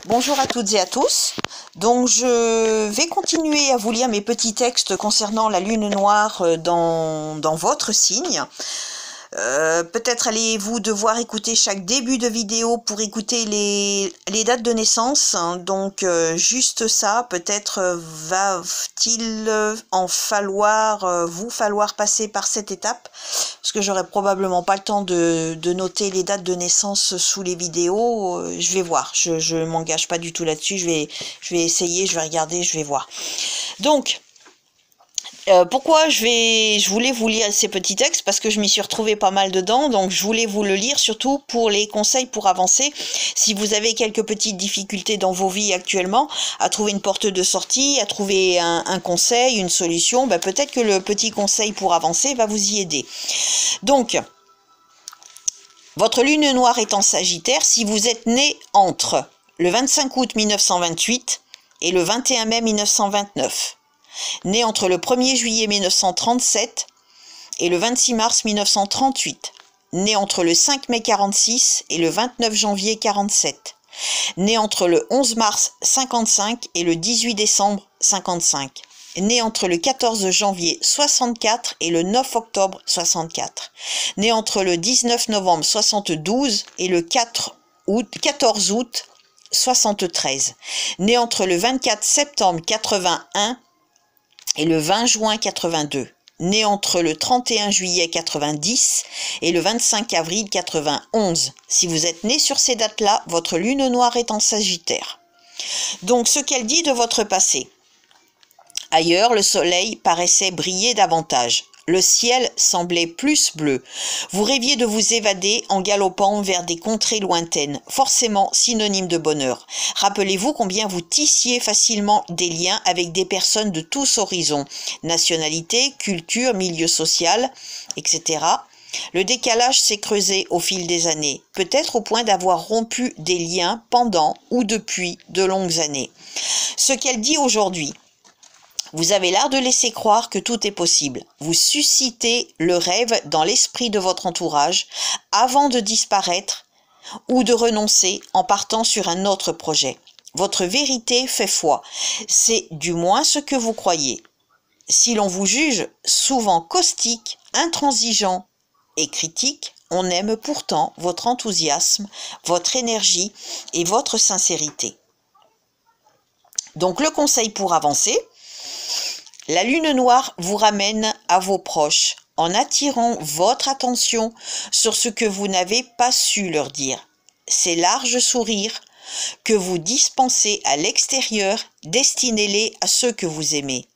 Bonjour à toutes et à tous. Donc je vais continuer à vous lire mes petits textes concernant la lune noire dans votre signe. Peut-être allez-vous devoir écouter chaque début de vidéo pour écouter les dates de naissance. Donc juste ça, peut-être va-t-il vous falloir passer par cette étape, parce que j'aurai probablement pas le temps de noter les dates de naissance sous les vidéos. Je vais voir, je m'engage pas du tout là-dessus, je vais essayer, je vais regarder, je vais voir. Donc pourquoi je voulais vous lire ces petits textes, parce que je m'y suis retrouvée pas mal dedans, donc je voulais vous le lire surtout pour les conseils pour avancer. Si vous avez quelques petites difficultés dans vos vies actuellement, à trouver une porte de sortie, à trouver un conseil, une solution, peut-être que le petit conseil pour avancer va vous y aider. Donc, votre lune noire est en Sagittaire si vous êtes né entre le 25 août 1928 et le 21 mai 1929. Né entre le 1er juillet 1937 et le 26 mars 1938. Né entre le 5 mai 46 et le 29 janvier 47. Né entre le 11 mars 55 et le 18 décembre 55. Né entre le 14 janvier 64 et le 9 octobre 64. Né entre le 19 novembre 72 et le 14 août 73. Né entre le 24 septembre 81 et le 20 juin 82, né entre le 31 juillet 90 et le 25 avril 91. Si vous êtes né sur ces dates-là, votre lune noire est en Sagittaire. Donc, ce qu'elle dit de votre passé. Ailleurs, le soleil paraissait briller davantage. Le ciel semblait plus bleu. Vous rêviez de vous évader en galopant vers des contrées lointaines, forcément synonyme de bonheur. Rappelez-vous combien vous tissiez facilement des liens avec des personnes de tous horizons, nationalité, culture, milieu social, etc. Le décalage s'est creusé au fil des années, peut-être au point d'avoir rompu des liens pendant ou depuis de longues années. Ce qu'elle dit aujourd'hui. Vous avez l'art de laisser croire que tout est possible. Vous suscitez le rêve dans l'esprit de votre entourage avant de disparaître ou de renoncer en partant sur un autre projet. Votre vérité fait foi. C'est du moins ce que vous croyez. Si l'on vous juge souvent caustique, intransigeant et critique, on aime pourtant votre enthousiasme, votre énergie et votre sincérité. Donc le conseil pour avancer. La lune noire vous ramène à vos proches en attirant votre attention sur ce que vous n'avez pas su leur dire. Ces larges sourires que vous dispensez à l'extérieur, destinez-les à ceux que vous aimez.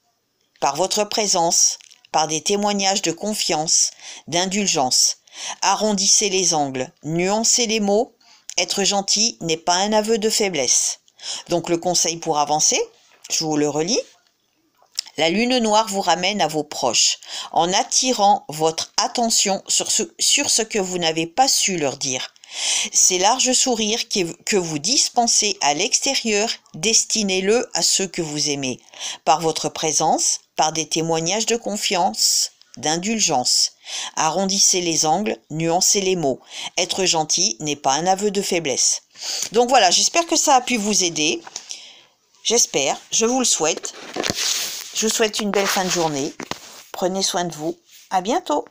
Par votre présence, par des témoignages de confiance, d'indulgence. Arrondissez les angles, nuancez les mots. Être gentil n'est pas un aveu de faiblesse. Donc le conseil pour avancer, je vous le relis. La lune noire vous ramène à vos proches, en attirant votre attention sur ce que vous n'avez pas su leur dire. Ces larges sourires que vous dispensez à l'extérieur, destinez-le à ceux que vous aimez, par votre présence, par des témoignages de confiance, d'indulgence. Arrondissez les angles, nuancez les mots. Être gentil n'est pas un aveu de faiblesse. Donc voilà, j'espère que ça a pu vous aider. J'espère, je vous le souhaite. Je vous souhaite une belle fin de journée. Prenez soin de vous. À bientôt.